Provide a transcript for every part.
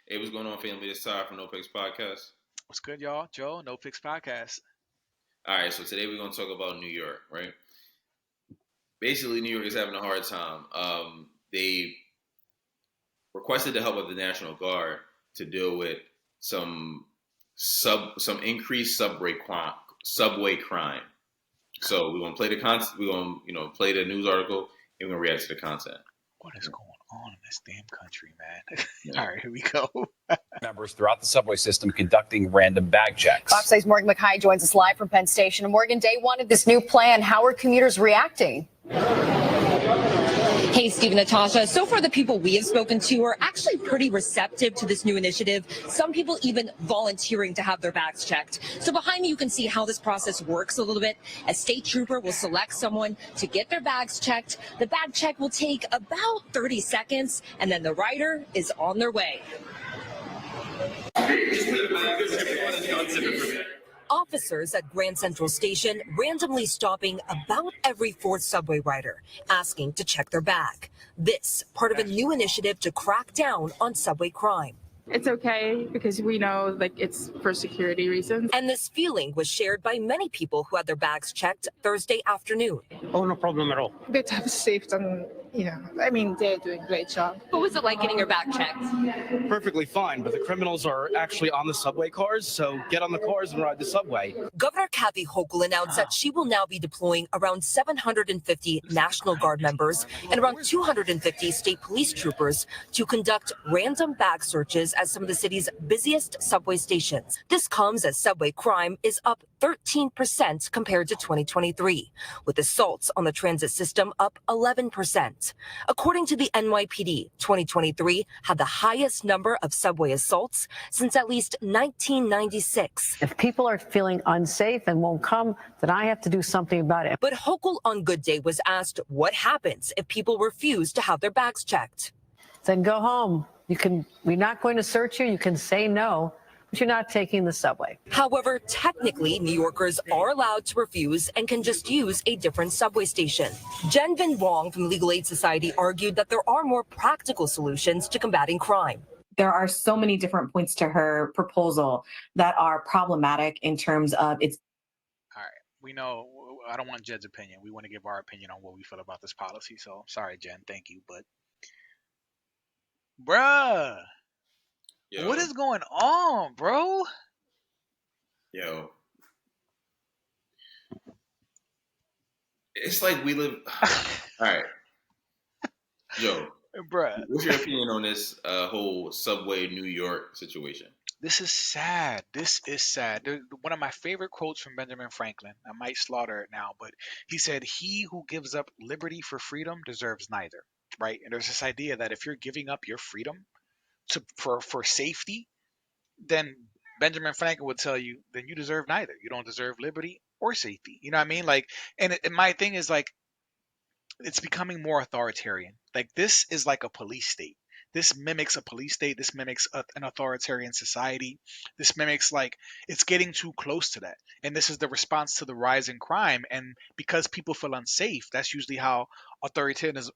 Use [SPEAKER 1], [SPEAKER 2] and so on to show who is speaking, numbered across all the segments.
[SPEAKER 1] Hey, what's going on, family? It's Ty from Nopickspodcast. Podcast.
[SPEAKER 2] What's good, y'all? Joe, No Picks Podcast.
[SPEAKER 1] All right, so today we're going to talk about New York, right? Basically, New York is having a hard time. They requested the help of the National Guard to deal with some increased subway crime. So we're gonna play the content. We're gonna play the news article and we're gonna react to the content.
[SPEAKER 2] What is going on in this damn country, man? Yeah. All right, here we go.
[SPEAKER 3] Members throughout the subway system conducting random bag checks.
[SPEAKER 4] Fox 8's Morgan McKay joins us live from Penn Station. Morgan, day one of this new plan. How are commuters reacting?
[SPEAKER 5] Hey, Steve and Natasha. So far, the people we have spoken to are actually pretty receptive to this new initiative. Some people even volunteering to have their bags checked. So behind me, you can see how this process works a little bit. A state trooper will select someone to get their bags checked. The bag check will take about 30 seconds, and then the rider is on their way. Officers at Grand Central Station randomly stopping about every fourth subway rider, asking to check their bag. This part of a new initiative to crack down on subway crime.
[SPEAKER 6] It's okay because we know it's for security reasons.
[SPEAKER 5] And this feeling was shared by many people who had their bags checked Thursday afternoon.
[SPEAKER 7] Oh, no problem at all.
[SPEAKER 6] Good to have safety and, they're doing a great job.
[SPEAKER 5] What was it like getting your bag checked?
[SPEAKER 7] Perfectly fine, but the criminals are actually on the subway cars, so get on the cars and ride the subway.
[SPEAKER 5] Governor Kathy Hochul announced that she will now be deploying around 750 National Guard members and around 250 state police troopers to conduct random bag searches at some of the city's busiest subway stations. This comes as subway crime is up 13% compared to 2023, with assaults on the transit system up 11%. According to the NYPD, 2023 had the highest number of subway assaults since at least 1996.
[SPEAKER 8] If people are feeling unsafe and won't come, then I have to do something about it.
[SPEAKER 5] But Hochul on Good Day was asked what happens if people refuse to have their bags checked.
[SPEAKER 8] Then go home. We're not going to search you. You can say no, but you're not taking the subway.
[SPEAKER 5] However, technically, New Yorkers are allowed to refuse and can just use a different subway station. Jen Bin Wong from Legal Aid Society argued that there are more practical solutions to combating crime.
[SPEAKER 9] There are so many different points to her proposal that are problematic in terms of its.
[SPEAKER 2] All right, we know. I don't want Jen's opinion. We want to give our opinion on what we feel about this policy. So sorry, Jen. Thank you, but. Bruh,
[SPEAKER 1] Yo.
[SPEAKER 2] What is going on, bro?
[SPEAKER 1] Yo, it's like we live. All right, yo,
[SPEAKER 2] bruh.
[SPEAKER 1] What's your opinion on this whole subway New York situation?
[SPEAKER 2] This is sad. This is sad. One of my favorite quotes from Benjamin Franklin. I might slaughter it now, but he said, "He who gives up liberty for freedom deserves neither." Right? And there's this idea that if you're giving up your freedom for safety, then Benjamin Franklin would tell you, then you deserve neither. You don't deserve liberty or safety. You know what I mean? Like, and my thing is like, it's becoming more authoritarian. Like, this is like a police state. This mimics a police state. This mimics an authoritarian society. This mimics, like, it's getting too close to that. And this is the response to the rise in crime. And because people feel unsafe, that's usually how authoritarianism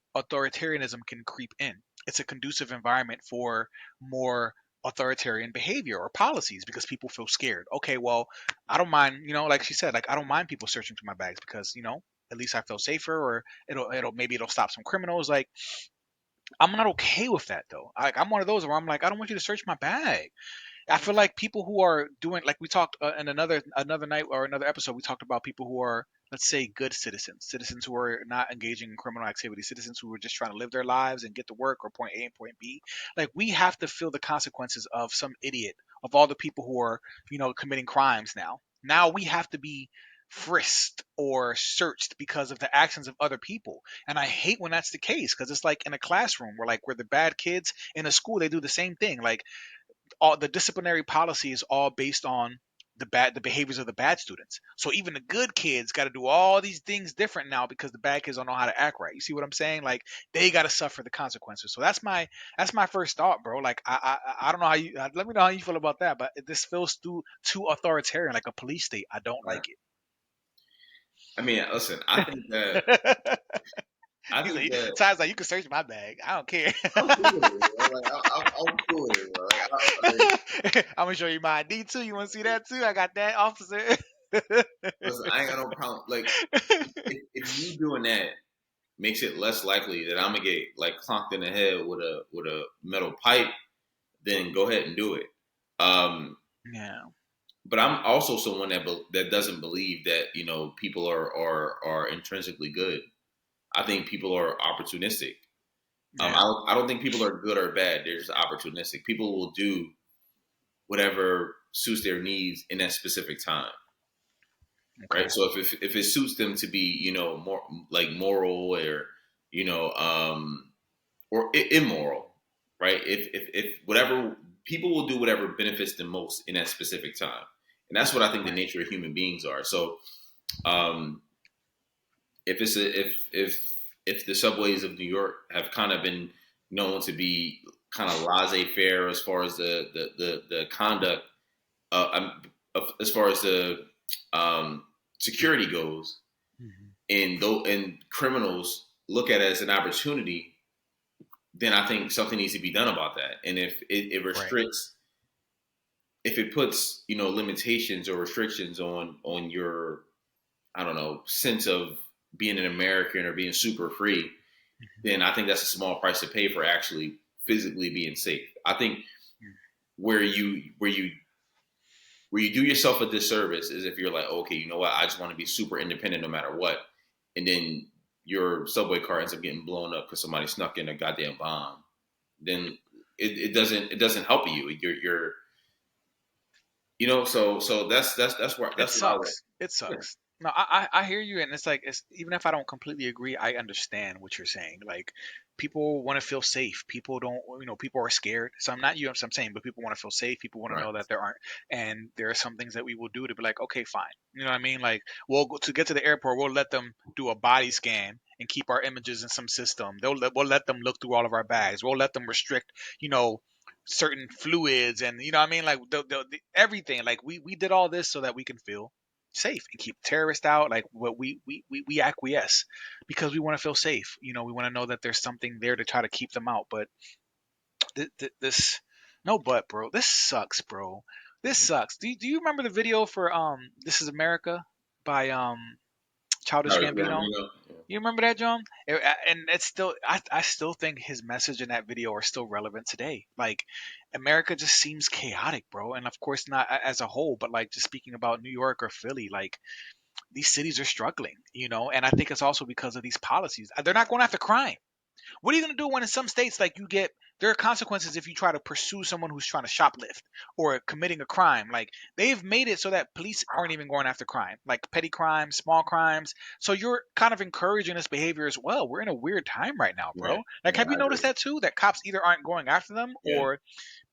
[SPEAKER 2] can creep in. It's a conducive environment for more authoritarian behavior or policies because people feel scared. Okay, well, I don't mind, like she said, like, I don't mind people searching through my bags because, at least I feel safer, or it'll stop some criminals. Like, I'm not okay with that though. I'm one of those where I'm like, I don't want you to search my bag. I feel like people who are doing, like we talked in another night or another episode, we talked about people who are, let's say, good citizens who are not engaging in criminal activity, citizens who are just trying to live their lives and get to work or point A and point B. Like, we have to feel the consequences of some idiot, of all the people who are, committing crimes now. Now we have to be frisked or searched because of the actions of other people. And I hate when that's the case, because it's like in a classroom where the bad kids in a school, they do the same thing. Like, all the disciplinary policy is all based on the behaviors of the bad students. So even the good kids got to do all these things different now because the bad kids don't know how to act right. You see what I'm saying? Like, they got to suffer the consequences. So that's my first thought, bro. Like, I don't know how you, let me know how you feel about that, but this feels too authoritarian, like a police state. I don't like it.
[SPEAKER 1] I mean, listen, I I think that
[SPEAKER 2] Sounds like you can search my bag. I don't care.
[SPEAKER 1] I'm cool with it, bro. Like I'm cool with it, bro.
[SPEAKER 2] I'm gonna show you my ID too. You want to see that too? I got that, officer.
[SPEAKER 1] Listen, I ain't got no problem. Like if you doing that makes it less likely that I'm gonna get like clonked in the head with a metal pipe, then go ahead and do it.
[SPEAKER 2] Yeah.
[SPEAKER 1] But I'm also someone that doesn't believe that people are intrinsically good. I think people are opportunistic.
[SPEAKER 2] Yeah.
[SPEAKER 1] I don't think people are good or bad. They're just opportunistic. People will do whatever suits their needs in that specific time.
[SPEAKER 2] Okay.
[SPEAKER 1] Right. So if it suits them to be, more like moral or, or immoral, right? If whatever people will do whatever benefits them most in that specific time. And that's what I think the nature of human beings are. So, if the subways of New York have kind of been known to be kind of laissez-faire as far as the conduct, as far as the security goes, and criminals look at it as an opportunity, then I think something needs to be done about that. And if it restricts, if it puts limitations or restrictions on your, I don't know, sense of being an American or being super free, then I think that's a small price to pay for actually physically being safe. I think where you do yourself a disservice is if you're like, okay, you know what, I just want to be super independent no matter what, and then your subway car ends up getting blown up because somebody snuck in a goddamn bomb. Then it doesn't help you. So that's where
[SPEAKER 2] it sucks. It sucks. No, I hear you, and it's like even if I don't completely agree, I understand what you're saying. Like people want to feel safe. People don't, people are scared. So I'm not you. I'm saying, but people want to feel safe. People want to know that there aren't, and there are some things that we will do to be like, okay, fine. You know what I mean? Like we'll go to get to the airport. We'll let them do a body scan and keep our images in some system. We'll let them look through all of our bags. We'll let them restrict, certain fluids and what I mean, like the everything. Like we did all this so that we can feel safe and keep terrorists out. Like what we acquiesce because we want to feel safe. We want to know that there's something there to try to keep them out. But this bro, this sucks, bro. This sucks. Do you remember the video for This Is America by Childish Gambino? You remember that, John? And it's still, I still think his message in that video are still relevant today. Like, America just seems chaotic, bro. And of course, not as a whole, but like just speaking about New York or Philly, like these cities are struggling, And I think it's also because of these policies. They're not going after crime. What are you going to do when in some states, like there are consequences if you try to pursue someone who's trying to shoplift or committing a crime. Like they've made it so that police aren't even going after crime, like petty crimes, small crimes. So you're kind of encouraging this behavior as well. We're in a weird time right now, bro.
[SPEAKER 1] Yeah.
[SPEAKER 2] Like, have you noticed that too? That cops either aren't going after them or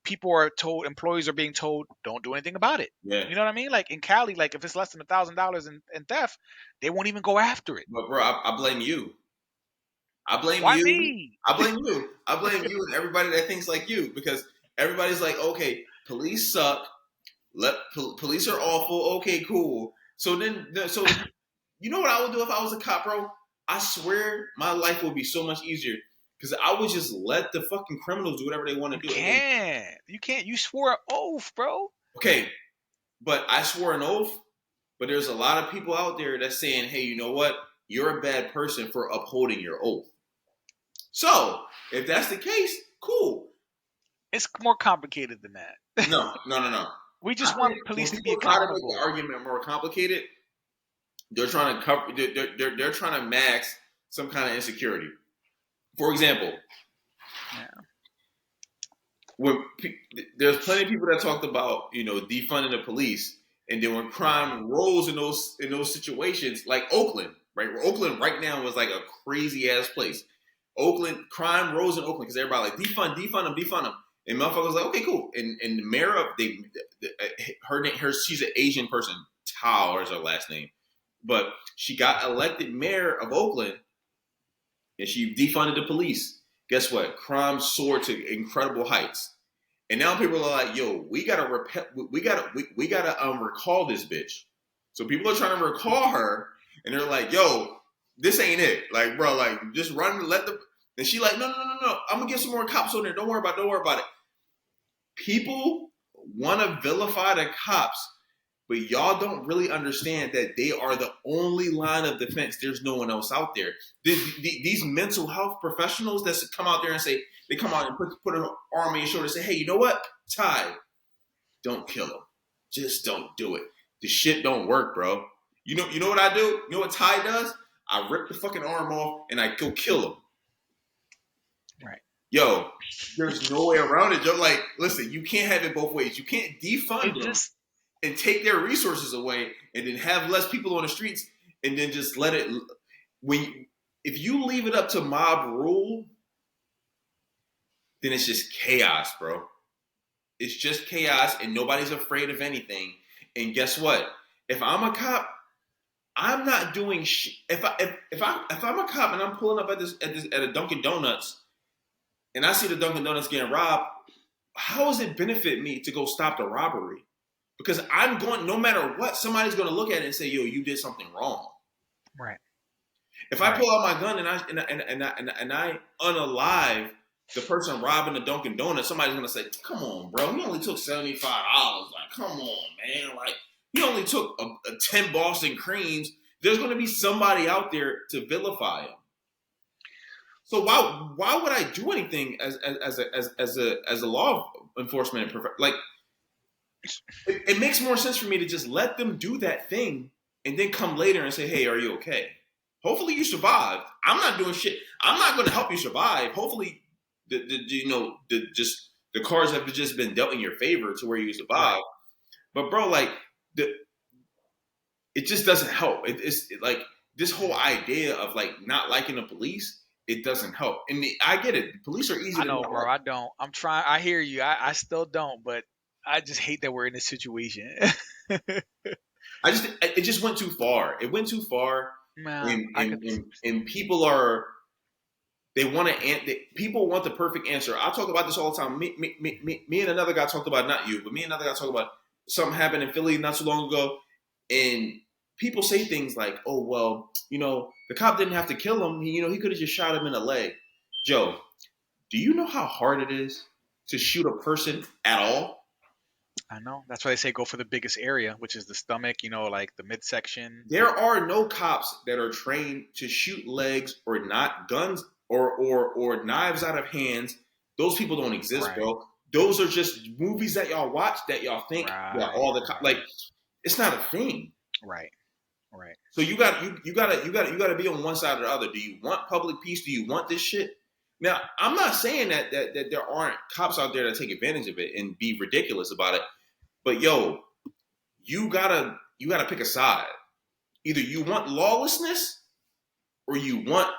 [SPEAKER 2] people are told, employees are being told, don't do anything about it.
[SPEAKER 1] Yeah.
[SPEAKER 2] You know what I mean? Like in Cali, like if it's less than $1,000 in theft, they won't even go after it.
[SPEAKER 1] But bro, I blame you. I blame
[SPEAKER 2] Why
[SPEAKER 1] you.
[SPEAKER 2] me?
[SPEAKER 1] I blame you. I blame you and everybody that thinks like you, because everybody's like, okay, police suck. Police are awful. Okay, cool. So you know what I would do if I was a cop, bro? I swear my life would be so much easier because I would just let the fucking criminals do whatever they want to do.
[SPEAKER 2] You can't. You swore an oath, bro.
[SPEAKER 1] Okay, but I swore an oath. But there's a lot of people out there that's saying, hey, you know what? You're a bad person for upholding your oath. So, if that's the case, cool.
[SPEAKER 2] It's more complicated than that.
[SPEAKER 1] No.
[SPEAKER 2] We just want police to be accountable.
[SPEAKER 1] Try to make the argument more complicated. They're trying to cover. They're trying to max some kind of insecurity. For example, there's plenty of people that talked about defunding the police, and then when crime rose in those situations, like Oakland, right? Where Oakland right now is like a crazy ass place. Oakland, crime rose in Oakland because everybody like defund them. And motherfuckers was like, okay, cool. And the mayor of she's an Asian person. Tao is her last name. But she got elected mayor of Oakland and she defunded the police. Guess what? Crime soared to incredible heights. And now people are like, yo, we gotta recall this bitch. So people are trying to recall her and they're like, yo, this ain't it. Like, bro, like, just run, let them. And she like, no. I'm gonna get some more cops on there. Don't worry about it. People want to vilify the cops, but y'all don't really understand that they are the only line of defense. There's no one else out there. These mental health professionals that come out there and say, they come out and put an arm on your shoulder and say, hey, you know what? Ty, don't kill him. Just don't do it. The shit don't work, bro. You know what I do? You know what Ty does? I rip the fucking arm off and I go kill him.
[SPEAKER 2] Right.
[SPEAKER 1] Yo, there's no way around it. Yo, like, listen, you can't have it both ways. You can't defund them and take their resources away and then have less people on the streets and then just let it. If you leave it up to mob rule, then it's just chaos, bro. It's just chaos and nobody's afraid of anything. And guess what? If I'm a cop, I'm not doing shit. If I'm a cop and I'm pulling up at a Dunkin' Donuts and I see the Dunkin' Donuts getting robbed, how does it benefit me to go stop the robbery? Because I'm going, no matter what, somebody's going to look at it and say, "Yo, you did something wrong."
[SPEAKER 2] Right.
[SPEAKER 1] If I pull out my gun and I unalive the person robbing the Dunkin' Donuts, somebody's going to say, "Come on, bro, he only took $75. Like, come on, man. Like, he only took a 10 Boston creams." There's going to be somebody out there to vilify him. So why would I do anything as a law enforcement like? It makes more sense for me to just let them do that thing and then come later and say, "Hey, are you okay? Hopefully you survived. I'm not doing shit. I'm not going to help you survive. Hopefully, the cards have just been dealt in your favor to where you survive." Right. But bro, like it just doesn't help. It's like this whole idea of like not liking the police. It doesn't help. And I get it. The police are easy.
[SPEAKER 2] I know, bro. I don't. I'm trying. I hear you. I still don't, but I just hate that we're in this situation.
[SPEAKER 1] It just went too far. It went too far.
[SPEAKER 2] Man,
[SPEAKER 1] and people people want the perfect answer. I talk about this all the time. Me and another guy talked about, not you, but me and another guy talked about something happened in Philly not too long ago. And people say things like, "Oh, well, the cop didn't have to kill him. He could have just shot him in the leg." Joe, do you know how hard it is to shoot a person at all?
[SPEAKER 2] I know. That's why they say go for the biggest area, which is the stomach, like the midsection.
[SPEAKER 1] There are no cops that are trained to shoot legs or not guns or knives out of hands. Those people don't exist, right, bro. Those are just movies that y'all watch that y'all think that all the cops, like, it's not a thing.
[SPEAKER 2] Right. Right.
[SPEAKER 1] So you gotta be on one side or the other. Do you want public peace? Do you want this shit? Now, I'm not saying that there aren't cops out there that take advantage of it and be ridiculous about it. But yo, you gotta pick a side. Either you want lawlessness or you want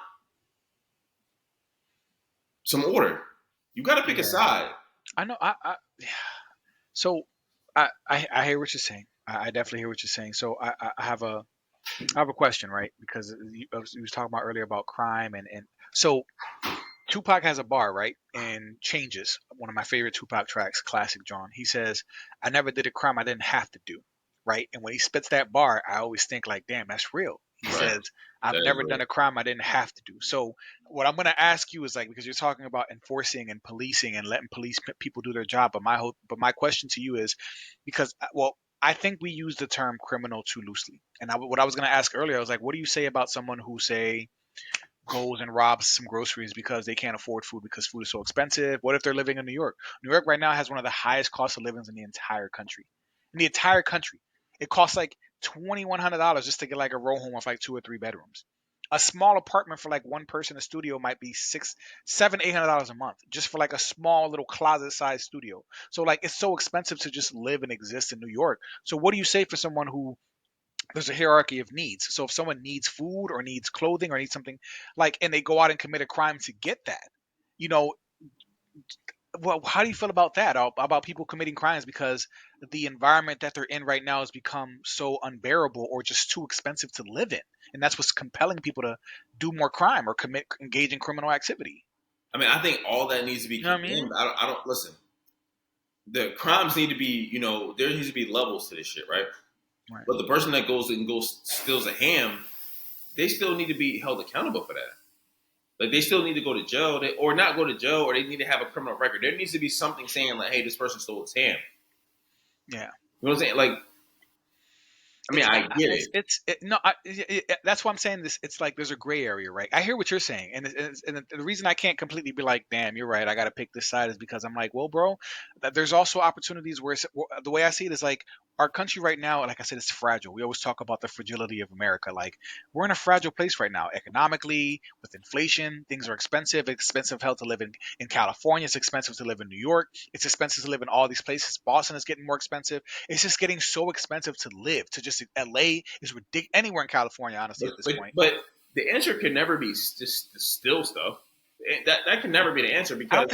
[SPEAKER 1] some order. You gotta pick a side.
[SPEAKER 2] I know. So I hear what you're saying. I definitely hear what you're saying. So I have a question, right? Because you was talking about earlier about crime and so Tupac has a bar, right? And Changes, one of my favorite Tupac tracks, classic John. He says, "I never did a crime I didn't have to do," right? And when he spits that bar, I always think like, damn, that's real. He says, "I've never done a crime I didn't have to do." So what I'm going to ask you is like, because you're talking about enforcing and policing and letting people do their job. But my question to you is because, I think we use the term criminal too loosely. And what I was going to ask earlier, I was like, what do you say about someone who goes and robs some groceries because they can't afford food because food is so expensive? What if they're living in New York? New York right now has one of the highest cost of livings in the entire country. It costs like $2,100 just to get like a row home with like 2 or 3 bedrooms. A small apartment for like one person, a studio might be $800 a month just for like a small little closet-sized studio. So like it's so expensive to just live and exist in New York. So what do you say for someone who there's a hierarchy of needs? So if someone needs food or needs clothing or needs something and they go out and commit a crime to get that, well, how do you feel about that? About people committing crimes because the environment that they're in right now has become so unbearable or just too expensive to live in, and that's what's compelling people to do more crime or engage in criminal activity.
[SPEAKER 1] I mean, I think all that needs to be condemned. I don't listen. The crimes need to be, there needs to be levels to this shit, right? Right. But the person that goes steals a ham, they still need to be held accountable for that. Like, they still need to go to jail, or not go to jail, or they need to have a criminal record. There needs to be something saying, like, hey, this person stole his ham.
[SPEAKER 2] Yeah.
[SPEAKER 1] You know what I'm saying? Like, I mean, I get it.
[SPEAKER 2] That's why I'm saying this. It's like there's a gray area, right? I hear what you're saying, and the reason I can't completely be like, damn, you're right, I got to pick this side, is because I'm like, well, bro, there's also opportunities where the way I see it is like our country right now, like I said, it's fragile. We always talk about the fragility of America. Like, we're in a fragile place right now, economically, with inflation. Things are expensive. It's expensive hell to live in California. It's expensive to live in New York. It's expensive to live in all these places. Boston is getting more expensive. It's just getting so expensive to live. To just LA is ridiculous. Anywhere in California, honestly, at this point.
[SPEAKER 1] But the answer can never be just still stuff. That can never be the answer, because
[SPEAKER 2] I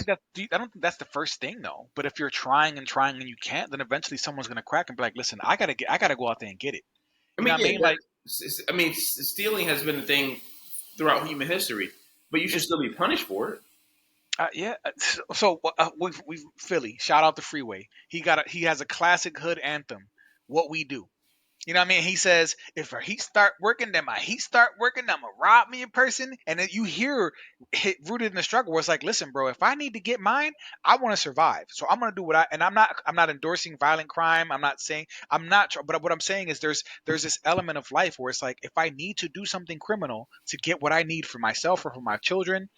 [SPEAKER 2] don't think that's the first thing, though. But if you're trying and you can't, then eventually someone's gonna crack and be like, "Listen, I gotta go out there and get it." You know what I mean? Like,
[SPEAKER 1] stealing has been a thing throughout human history, but you should still be punished for it.
[SPEAKER 2] Yeah. So we Philly. Shout out to Freeway. He has a classic hood anthem. What we do. You know what I mean? He says, if her heat start working, then my heat start working, I'm going to rob me in person. And then you hear rooted in the struggle where it's like, listen, bro, if I need to get mine, I want to survive. So I'm going to do and I'm not endorsing violent crime. But what I'm saying is there's this element of life where it's like, if I need to do something criminal to get what I need for myself or for my children,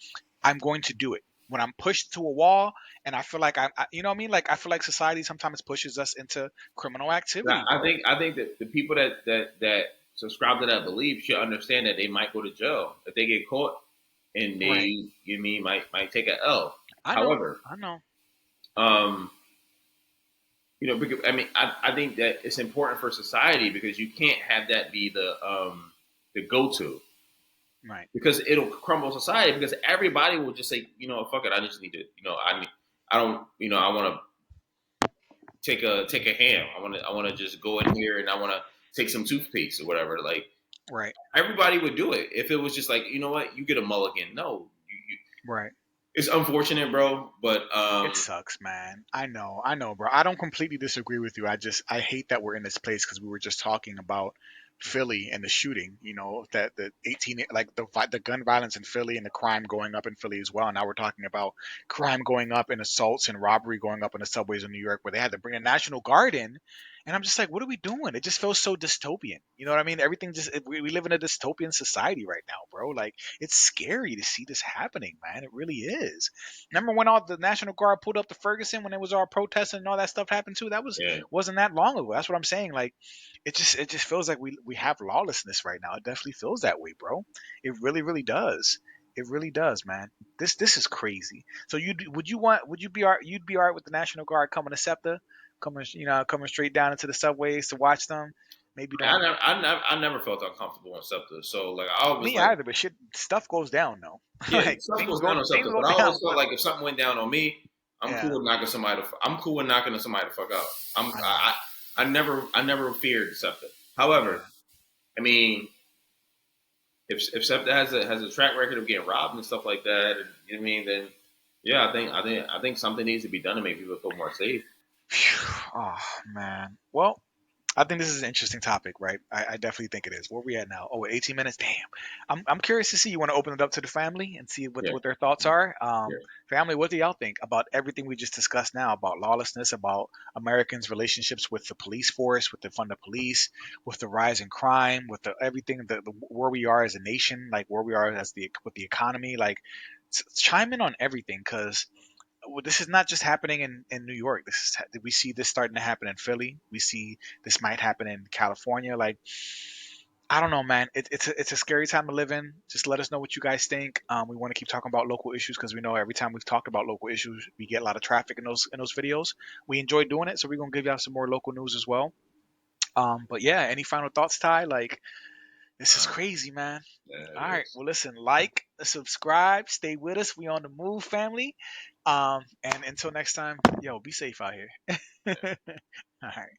[SPEAKER 2] I'm going to do it. When I'm pushed to a wall and I feel like you know what I mean? Like, I feel like society sometimes pushes us into criminal activity.
[SPEAKER 1] I think that the people that subscribe to that belief should understand that they might go to jail if they get caught, and they,
[SPEAKER 2] Right.
[SPEAKER 1] you mean, might take an L.
[SPEAKER 2] I know.
[SPEAKER 1] You know, because, I mean, I think that it's important for society, because you can't have that be the go-to.
[SPEAKER 2] Right.
[SPEAKER 1] Because it'll crumble society, because everybody will just say, you know, fuck it, I just need to, you know, I want to take a ham. I want to just go in here and I want to take some toothpaste or whatever. Like,
[SPEAKER 2] right.
[SPEAKER 1] Everybody would do it if it was just like, you know what, you get a mulligan. No,
[SPEAKER 2] right.
[SPEAKER 1] It's unfortunate, bro, but
[SPEAKER 2] it sucks, man. I know, bro. I don't completely disagree with you. I hate that we're in this place, because we were just talking about Philly and the shooting, you know, that the 18, like the gun violence in Philly and the crime going up in Philly as well. Now we're talking about crime going up and assaults and robbery going up in the subways of New York, where they had to bring a National Guard in. And I'm just like, what are we doing? It just feels so dystopian. You know what I mean? Everything we live in a dystopian society right now, bro. Like, it's scary to see this happening, man. It really is. Remember when all the National Guard pulled up to Ferguson when it was all protesting and all that stuff happened too? That wasn't that long ago. That's what I'm saying. Like, it just feels like we have lawlessness right now. It definitely feels that way, bro. It really, really does. It really does, man. This is crazy. So you'd be all right with the National Guard coming to SEPTA, coming straight down into the subways to watch them? Maybe don't.
[SPEAKER 1] I never felt uncomfortable on SEPTA. So like, I always
[SPEAKER 2] me either. But stuff goes down though.
[SPEAKER 1] Yeah,
[SPEAKER 2] like,
[SPEAKER 1] stuff goes down on SEPTA. But I always felt like if something went down on me, I'm cool with knocking somebody. I'm cool with knocking somebody the fuck out. I never feared SEPTA. However, I mean, if SEPTA has a track record of getting robbed and stuff like that, and, you know what I mean, then yeah, I think something needs to be done to make people feel more safe.
[SPEAKER 2] Oh man. Well, I think this is an interesting topic, right? I definitely think it is. Where are we at now? 18 minutes. Damn. I'm curious to see. You want to open it up to the family and see what their thoughts are. Family, what do y'all think about everything we just discussed now, about lawlessness, about Americans' relationships with the police force, with the fund of police, with the rise in crime, with everything, where we are as a nation, like where we are with the economy, like chime in on everything, because this is not just happening in New York. We see this starting to happen in Philly. We see this might happen in California. Like, I don't know, man. It's a scary time to live in. Just let us know what you guys think. We want to keep talking about local issues, because we know every time we've talked about local issues, we get a lot of traffic in those videos. We enjoy doing it, so we're gonna give y'all some more local news as well. But yeah, any final thoughts, Ty? Like, this is crazy, man. All right. Well, listen, subscribe, stay with us. We on the move, family. And until next time, yo, be safe out here. All right.